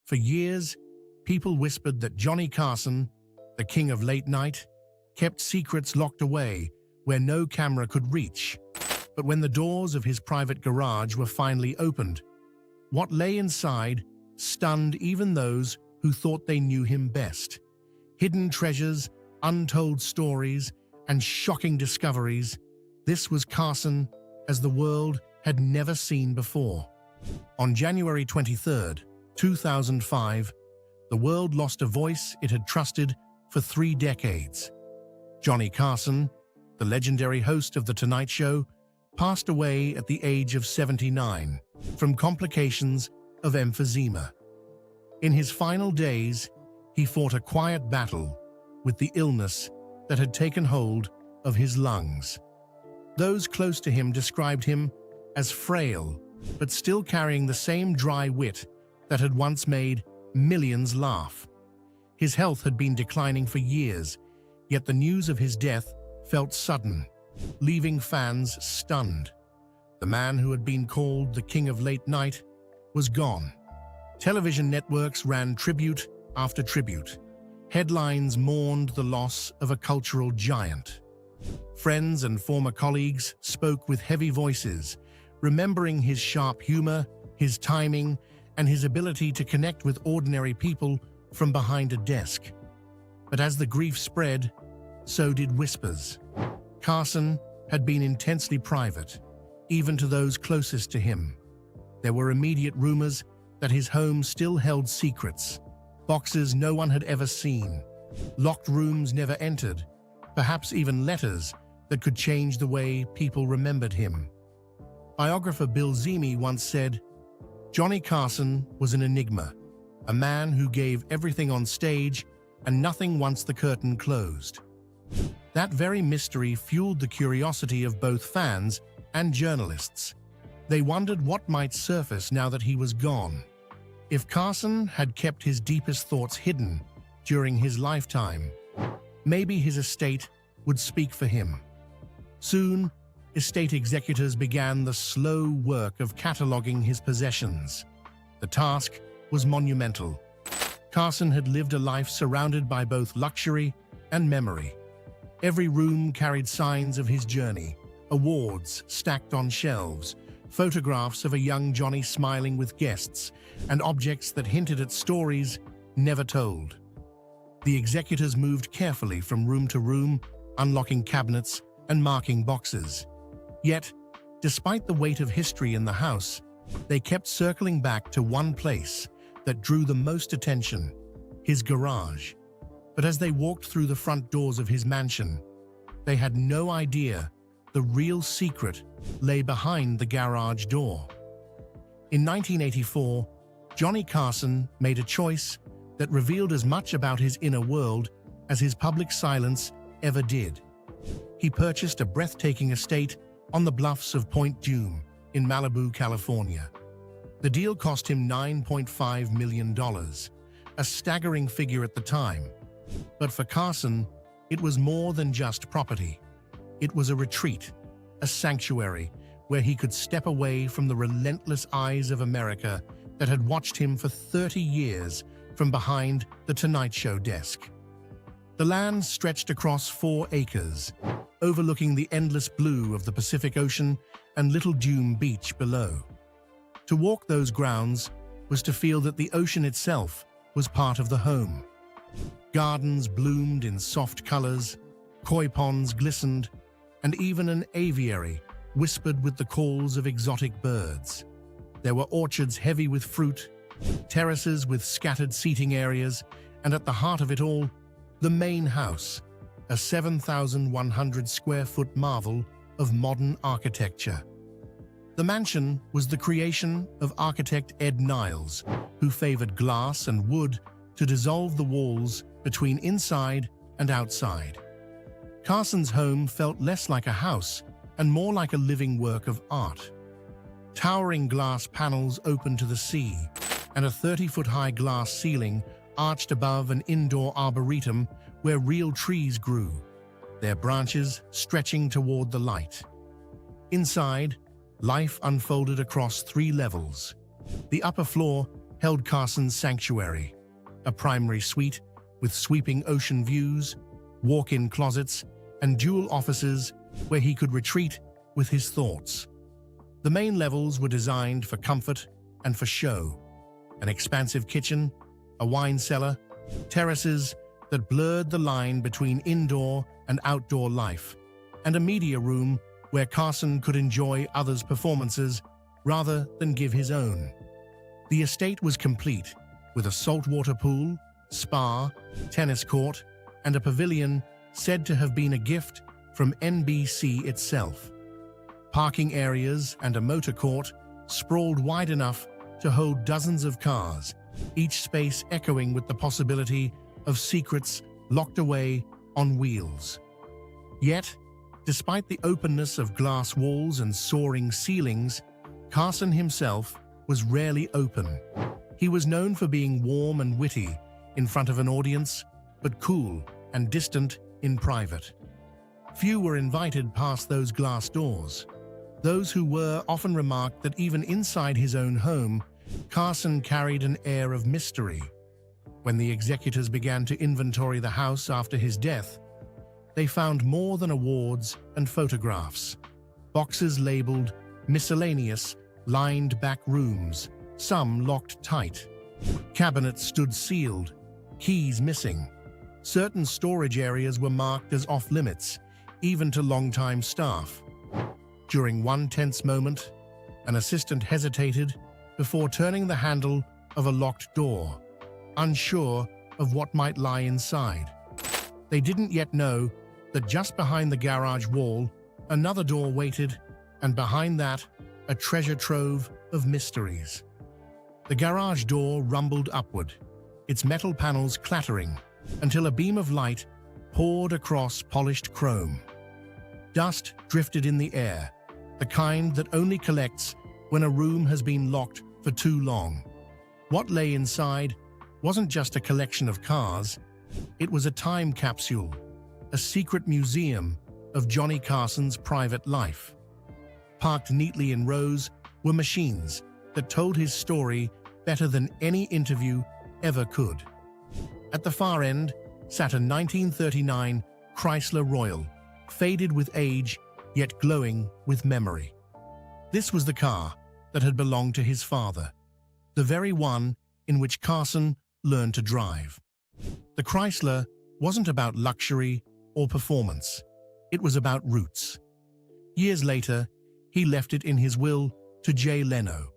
For years, people whispered that Johnny Carson, the king of late night, kept secrets locked away where no camera could reach. But when the doors of his private garage were finally opened, what lay inside stunned even those who thought they knew him best. Hidden treasures, untold stories, and shocking discoveries. This was Carson as the world had never seen before. On January 23, 2005, the world lost a voice it had trusted for 3 decades. Johnny Carson, the legendary host of The Tonight Show, passed away at the age of 79 from complications of emphysema. In his final days, he fought a quiet battle with the illness that had taken hold of his lungs. Those close to him described him as frail, but still carrying the same dry wit that had once made millions laugh. His health had been declining for years, yet the news of his death felt sudden, leaving fans stunned. The man who had been called the king of late night was gone. Television networks ran tribute after tribute. Headlines mourned the loss of a cultural giant. Friends and former colleagues spoke with heavy voices, remembering his sharp humor, his timing, and his ability to connect with ordinary people from behind a desk. But as the grief spread, so did whispers. Carson had been intensely private, even to those closest to him. There were immediate rumors that his home still held secrets, boxes no one had ever seen, locked rooms never entered, perhaps even letters that could change the way people remembered him. Biographer Bill Zimi once said, "Johnny Carson was an enigma, a man who gave everything on stage and nothing once the curtain closed." That very mystery fueled the curiosity of both fans and journalists. They wondered what might surface now that he was gone. If Carson had kept his deepest thoughts hidden during his lifetime, maybe his estate would speak for him. Soon, estate executors began the slow work of cataloging his possessions. The task was monumental. Carson had lived a life surrounded by both luxury and memory. Every room carried signs of his journey, awards stacked on shelves, photographs of a young Johnny smiling with guests, and objects that hinted at stories never told. The executors moved carefully from room to room, unlocking cabinets and marking boxes. Yet, despite the weight of history in the house, they kept circling back to one place that drew the most attention: his garage. But as they walked through the front doors of his mansion, they had no idea the real secret lay behind the garage door. In 1984, Johnny Carson made a choice that revealed as much about his inner world as his public silence ever did. He purchased a breathtaking estate on the bluffs of Point Dume in Malibu, California. The deal cost him $9.5 million, a staggering figure at the time. But for Carson, it was more than just property. It was a retreat, a sanctuary where he could step away from the relentless eyes of America that had watched him for 30 years from behind the Tonight Show desk. The land stretched across 4 acres, overlooking the endless blue of the Pacific Ocean and Little Dume Beach below. To walk those grounds was to feel that the ocean itself was part of the home. Gardens bloomed in soft colors, koi ponds glistened, and even an aviary whispered with the calls of exotic birds. There were orchards heavy with fruit, terraces with scattered seating areas, and at the heart of it all, the main house, a 7,100 square foot marvel of modern architecture. The mansion was the creation of architect Ed Niles, who favored glass and wood to dissolve the walls between inside and outside. Carson's home felt less like a house and more like a living work of art. Towering glass panels opened to the sea, and a 30-foot-high glass ceiling arched above an indoor arboretum where real trees grew, their branches stretching toward the light. Inside, life unfolded across 3 levels. The upper floor held Carson's sanctuary, a primary suite with sweeping ocean views, walk-in closets, and dual offices where he could retreat with his thoughts. The main levels were designed for comfort and for show. An expansive kitchen, a wine cellar, terraces that blurred the line between indoor and outdoor life, and a media room where Carson could enjoy others' performances rather than give his own. The estate was complete, with a saltwater pool, spa, tennis court, and a pavilion said to have been a gift from NBC itself. Parking areas and a motor court sprawled wide enough to hold dozens of cars, each space echoing with the possibility of secrets locked away on wheels. Yet, despite the openness of glass walls and soaring ceilings, Carson himself was rarely open. He was known for being warm and witty in front of an audience, but cool and distant in private. Few were invited past those glass doors. Those who were often remarked that even inside his own home, Carson carried an air of mystery. When the executors began to inventory the house after his death, they found more than awards and photographs. Boxes labeled miscellaneous lined back rooms, some locked tight. Cabinets stood sealed, keys missing. Certain storage areas were marked as off-limits, even to longtime staff. During one tense moment, an assistant hesitated before turning the handle of a locked door, unsure of what might lie inside. They didn't yet know that just behind the garage wall, another door waited, and behind that, a treasure trove of mysteries. The garage door rumbled upward, its metal panels clattering, until a beam of light poured across polished chrome. Dust drifted in the air, the kind that only collects when a room has been locked for too long. What lay inside wasn't just a collection of cars, it was a time capsule, a secret museum of Johnny Carson's private life. Parked neatly in rows were machines that told his story better than any interview ever could. At the far end sat a 1939 Chrysler Royal, faded with age yet glowing with memory. This was the car that had belonged to his father, the very one in which Carson learned to drive. The Chrysler wasn't about luxury or performance. It was about roots. Years later, he left it in his will to Jay Leno,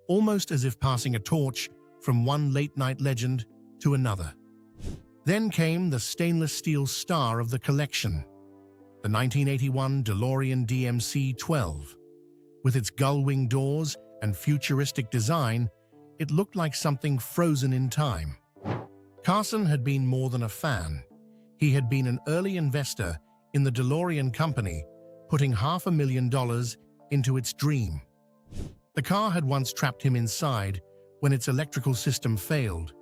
almost as if passing a torch from one late-night legend to another. Then came the stainless steel star of the collection, the 1981 DeLorean DMC-12. With its gull-wing doors and futuristic design, it looked like something frozen in time. Carson had been more than a fan. He had been an early investor in the DeLorean company, putting $500,000 into its dream. The car had once trapped him inside when its electrical system failed,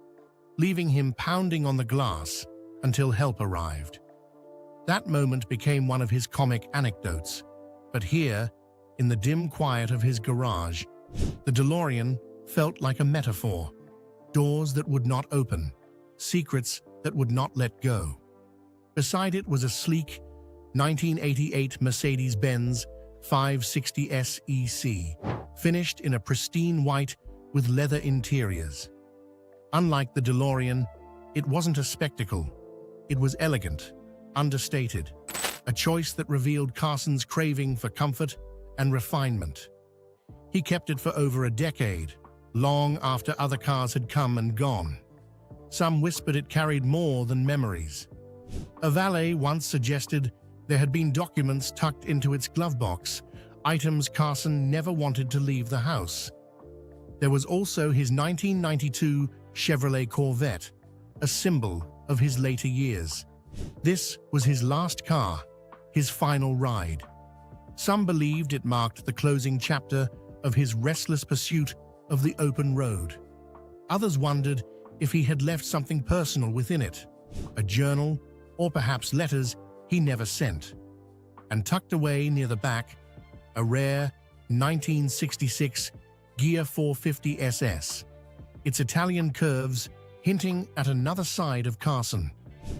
leaving him pounding on the glass until help arrived. That moment became one of his comic anecdotes, but here, in the dim quiet of his garage, the DeLorean felt like a metaphor. Doors that would not open, secrets that would not let go. Beside it was a sleek 1988 Mercedes-Benz 560 SEC, finished in a pristine white with leather interiors. Unlike the DeLorean, it wasn't a spectacle. It was elegant, understated, a choice that revealed Carson's craving for comfort and refinement. He kept it for over a decade, long after other cars had come and gone. Some whispered it carried more than memories. A valet once suggested there had been documents tucked into its glove box, items Carson never wanted to leave the house. There was also his 1992 Chevrolet Corvette, a symbol of his later years. This was his last car, his final ride. Some believed it marked the closing chapter of his restless pursuit of the open road. Others wondered if he had left something personal within it, a journal or perhaps letters he never sent. And tucked away near the back, a rare 1966 Ghia 450 SS. its Italian curves hinting at another side of Carson,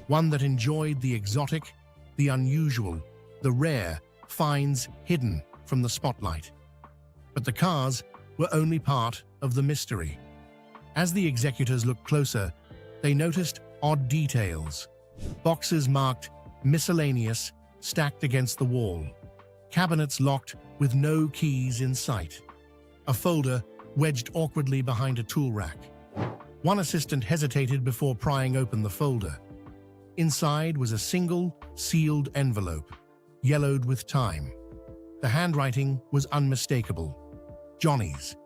one that enjoyed the exotic, the unusual, the rare finds hidden from the spotlight. But the cars were only part of the mystery. As the executors looked closer, they noticed odd details. Boxes marked miscellaneous stacked against the wall. Cabinets locked with no keys in sight. A folder wedged awkwardly behind a tool rack. One assistant hesitated before prying open the folder. Inside was a single, sealed envelope, yellowed with time. The handwriting was unmistakable. Johnny's.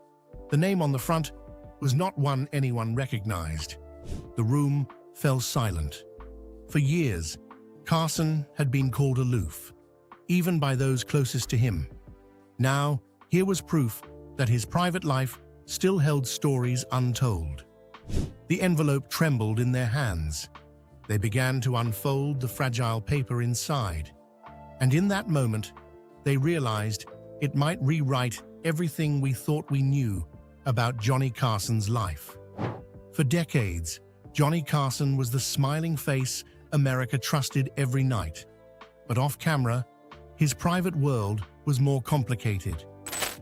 The name on the front was not one anyone recognized. The room fell silent. For years, Carson had been called aloof, even by those closest to him. Now, here was proof that his private life still held stories untold. The envelope trembled in their hands. They began to unfold the fragile paper inside. And in that moment, they realized it might rewrite everything we thought we knew about Johnny Carson's life. For decades, Johnny Carson was the smiling face America trusted every night. But off-camera, his private world was more complicated.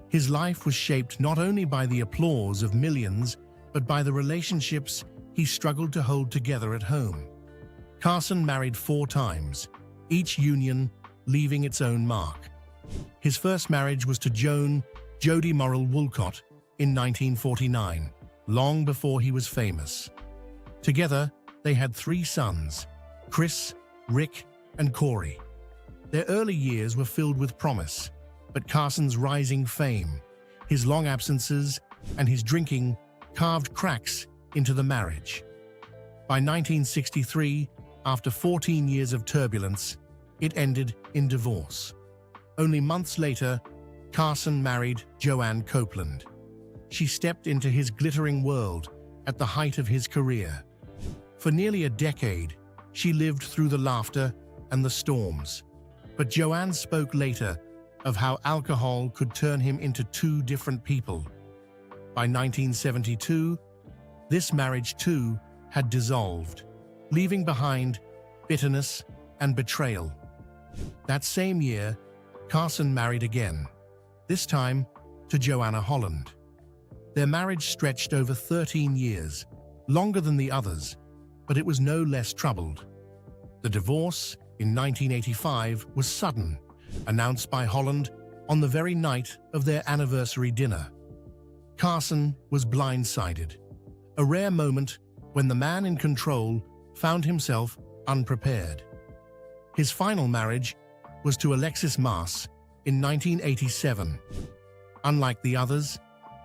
His life was shaped not only by the applause of millions, but by the relationships he struggled to hold together at home. Carson married 4 times, each union leaving its own mark. His first marriage was to Jody Morrill Woolcott in 1949, long before he was famous. Together, they had 3 sons, Chris, Rick, and Corey. Their early years were filled with promise, but Carson's rising fame, his long absences, and his drinking carved cracks into the marriage. By 1963, after 14 years of turbulence, it ended in divorce. Only months later, Carson married Joanne Copeland. She stepped into his glittering world at the height of his career. For nearly a decade, she lived through the laughter and the storms. But Joanne spoke later of how alcohol could turn him into 2 different people. By 1972, this marriage too had dissolved, leaving behind bitterness and betrayal. That same year, Carson married again, this time to Joanna Holland. Their marriage stretched over 13 years, longer than the others, but it was no less troubled. The divorce in 1985 was sudden, announced by Holland on the very night of their anniversary dinner. Carson was blindsided, a rare moment when the man in control found himself unprepared. His final marriage was to Alexis Maas in 1987. Unlike the others,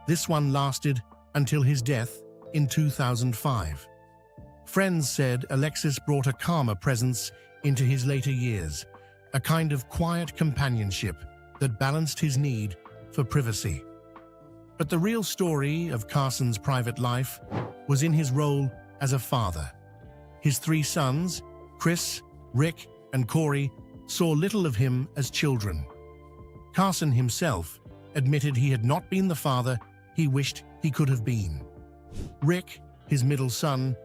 this one lasted until his death in 2005. Friends said Alexis brought a calmer presence into his later years, a kind of quiet companionship that balanced his need for privacy. But the real story of Carson's private life was in his role as a father. His 3 sons, Chris, Rick, and Corey, saw little of him as children. Carson himself admitted he had not been the father he wished he could have been. Rick, his middle son,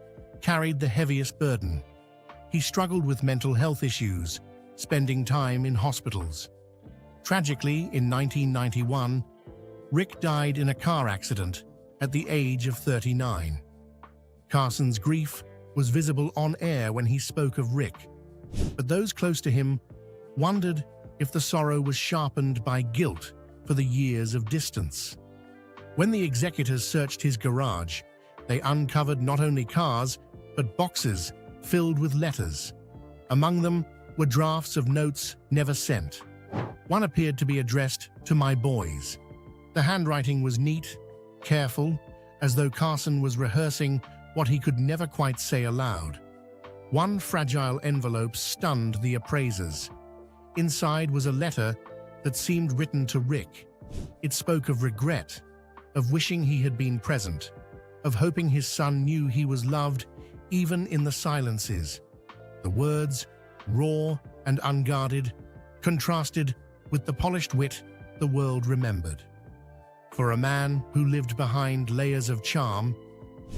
carried the heaviest burden. He struggled with mental health issues, spending time in hospitals. Tragically, in 1991, Rick died in a car accident at the age of 39. Carson's grief was visible on air when he spoke of Rick, but those close to him wondered if the sorrow was sharpened by guilt for the years of distance. When the executors searched his garage, they uncovered not only cars, but boxes filled with letters. Among them were drafts of notes never sent. One appeared to be addressed to "my boys." The handwriting was neat, careful, as though Carson was rehearsing what he could never quite say aloud. One fragile envelope stunned the appraisers. Inside was a letter that seemed written to Rick. It spoke of regret, of wishing he had been present, of hoping his son knew he was loved even in the silences. The words, raw and unguarded, contrasted with the polished wit the world remembered. For a man who lived behind layers of charm,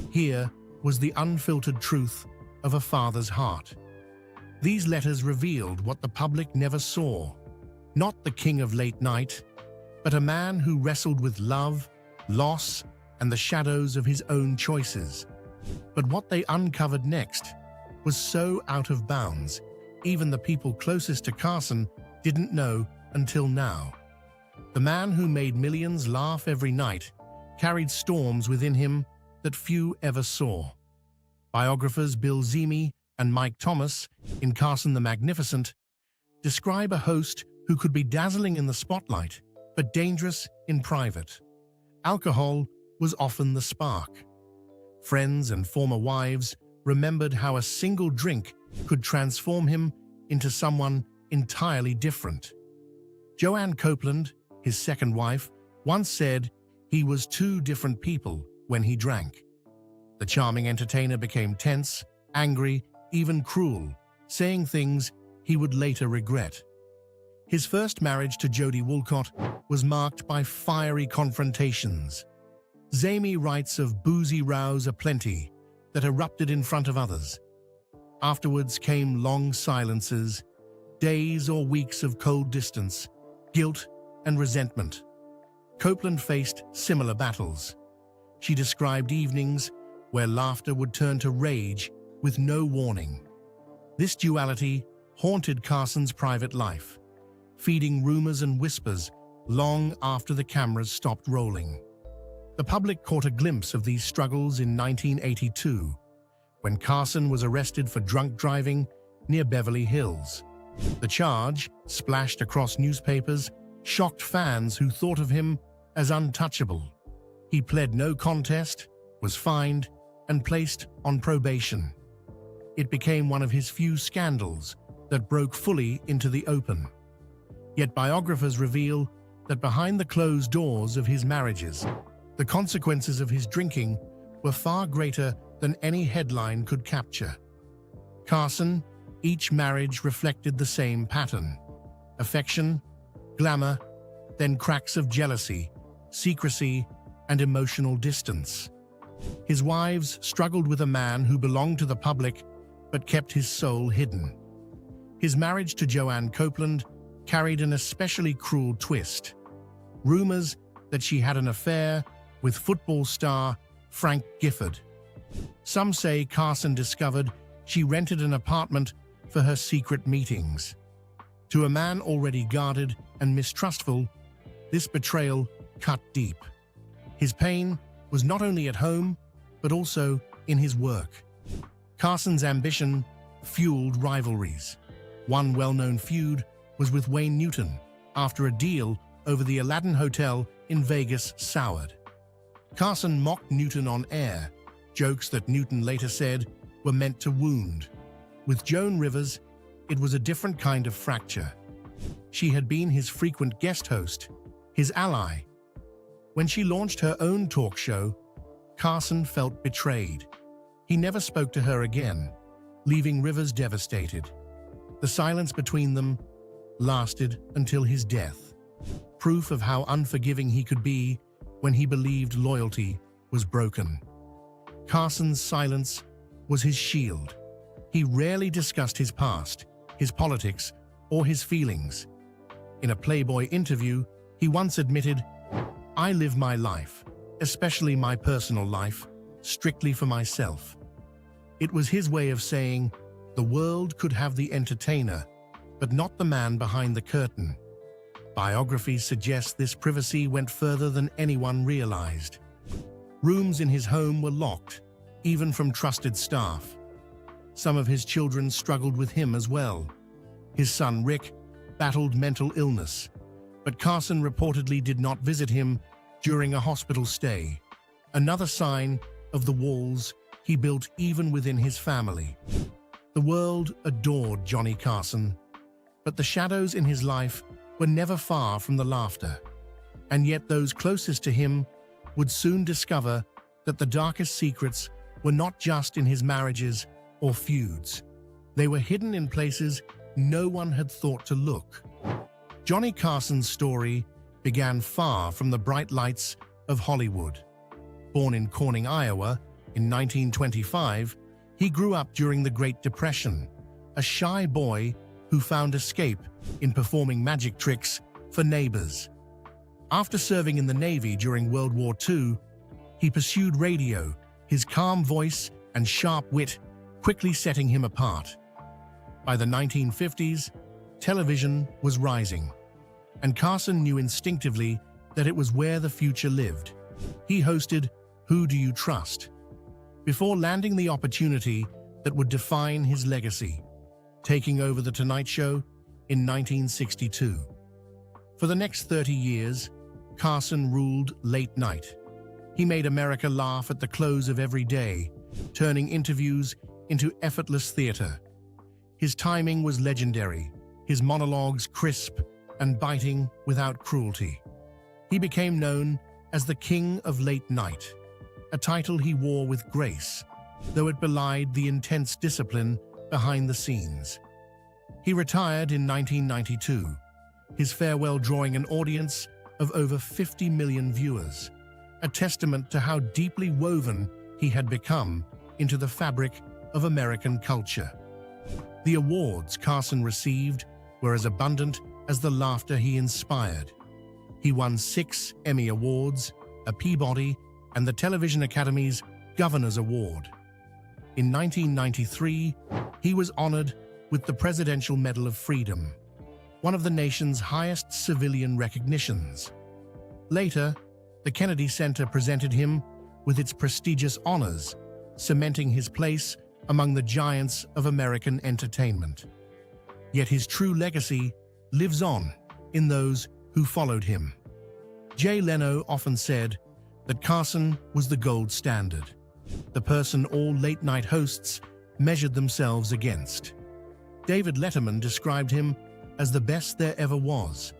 Here was the unfiltered truth of a father's heart. These letters revealed what the public never saw. Not the king of late night, but a man who wrestled with love, loss, and the shadows of his own choices. But what they uncovered next was so out of bounds, even the people closest to Carson didn't know until now. The man who made millions laugh every night carried storms within him that few ever saw. Biographers Bill Zimi and Mike Thomas, in Carson the Magnificent, describe a host who could be dazzling in the spotlight, but dangerous in private. Alcohol was often the spark. Friends and former wives remembered how a single drink could transform him into someone entirely different. Joanne Copeland, his second wife, once said he was two different people when he drank. The charming entertainer became tense, angry, even cruel, saying things he would later regret. His first marriage to Jody Woolcott was marked by fiery confrontations. Zami writes of boozy rows aplenty that erupted in front of others. Afterwards came long silences, days or weeks of cold distance, guilt and resentment. Copeland faced similar battles. She described evenings where laughter would turn to rage with no warning. This duality haunted Carson's private life, feeding rumors and whispers long after the cameras stopped rolling. The public caught a glimpse of these struggles in 1982, when Carson was arrested for drunk driving near Beverly Hills. The charge, splashed across newspapers, shocked fans who thought of him as untouchable. He pled no contest, was fined, and placed on probation. It became one of his few scandals that broke fully into the open. Yet biographers reveal that behind the closed doors of his marriages, the consequences of his drinking were far greater than any headline could capture. Carson, each marriage reflected the same pattern: affection, glamour, then cracks of jealousy, secrecy, and emotional distance. His wives struggled with a man who belonged to the public but kept his soul hidden. His marriage to Joanne Copeland carried an especially cruel twist. Rumors that she had an affair with football star Frank Gifford. Some say Carson discovered she rented an apartment for her secret meetings. To a man already guarded and mistrustful, this betrayal cut deep. His pain was not only at home, but also in his work. Carson's ambition fueled rivalries. One well-known feud was with Wayne Newton after a deal over the Aladdin Hotel in Vegas soured. Carson mocked Newton on air, jokes that Newton later said were meant to wound. With Joan Rivers, it was a different kind of fracture. She had been his frequent guest host, his ally. When she launched her own talk show, Carson felt betrayed. He never spoke to her again, leaving Rivers devastated. The silence between them lasted until his death, proof of how unforgiving he could be when he believed loyalty was broken. Carson's silence was his shield. He rarely discussed his past, his politics, or his feelings. In a Playboy interview, he once admitted, "I live my life, especially my personal life, strictly for myself." It was his way of saying, the world could have the entertainer, but not the man behind the curtain. Biographies suggest this privacy went further than anyone realized. Rooms in his home were locked, even from trusted staff. Some of his children struggled with him as well. His son Rick battled mental illness, but Carson reportedly did not visit him during a hospital stay, another sign of the walls he built even within his family. The world adored Johnny Carson, but the shadows in his life were never far from the laughter. And yet those closest to him would soon discover that the darkest secrets were not just in his marriages or feuds. They were hidden in places no one had thought to look. Johnny Carson's story began far from the bright lights of Hollywood. Born in Corning, Iowa, In 1925, he grew up during the Great Depression, a shy boy who found escape in performing magic tricks for neighbors. After serving in the Navy during World War II, he pursued radio, his calm voice and sharp wit quickly setting him apart. By the 1950s, television was rising, and Carson knew instinctively that it was where the future lived. He hosted Who Do You Trust? Before landing the opportunity that would define his legacy, taking over The Tonight Show in 1962. For the next 30 years, Carson ruled late night. He made America laugh at the close of every day, turning interviews into effortless theater. His timing was legendary, his monologues crisp and biting without cruelty. He became known as the King of Late Night, a title he wore with grace, though it belied the intense discipline behind the scenes. He retired in 1992, his farewell drawing an audience of over 50 million viewers, a testament to how deeply woven he had become into the fabric of American culture. The awards Carson received were as abundant as the laughter he inspired. He won 6 Emmy Awards, a Peabody, and the Television Academy's Governor's Award. In 1993, he was honored with the Presidential Medal of Freedom, one of the nation's highest civilian recognitions. Later, the Kennedy Center presented him with its prestigious honors, cementing his place among the giants of American entertainment. Yet his true legacy lives on in those who followed him. Jay Leno often said that Carson was the gold standard, the person all late-night hosts measured themselves against. David Letterman described him as the best there ever was.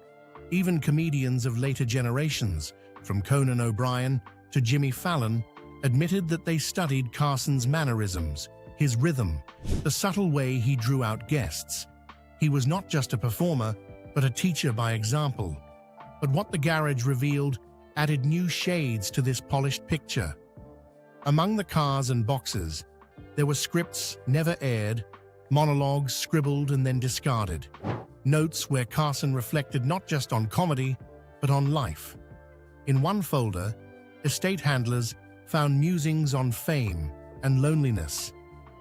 Even comedians of later generations, from Conan O'Brien to Jimmy Fallon, admitted that they studied Carson's mannerisms, his rhythm, the subtle way he drew out guests. He was not just a performer, but a teacher by example. But what the garage revealed added new shades to this polished picture. Among the cars and boxes, there were scripts never aired, monologues scribbled and then discarded, notes where Carson reflected not just on comedy, but on life. In one folder, estate handlers found musings on fame and loneliness,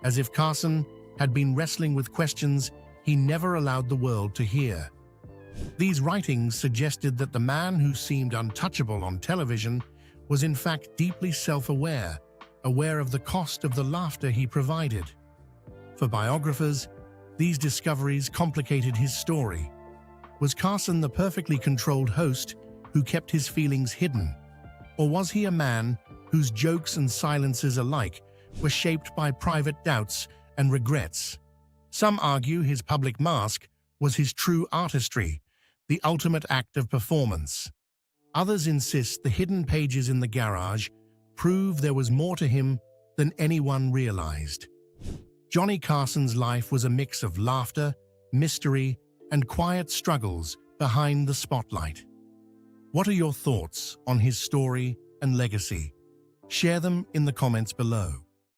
as if Carson had been wrestling with questions he never allowed the world to hear. These writings suggested that the man who seemed untouchable on television was in fact deeply self-aware, aware of the cost of the laughter he provided. For biographers, these discoveries complicated his story. Was Carson the perfectly controlled host who kept his feelings hidden? Or was he a man whose jokes and silences alike were shaped by private doubts and regrets? Some argue his public mask was his true artistry, the ultimate act of performance. Others insist the hidden pages in the garage prove there was more to him than anyone realized. Johnny Carson's life was a mix of laughter, mystery, and quiet struggles behind the spotlight. What are your thoughts on his story and legacy? Share them in the comments below.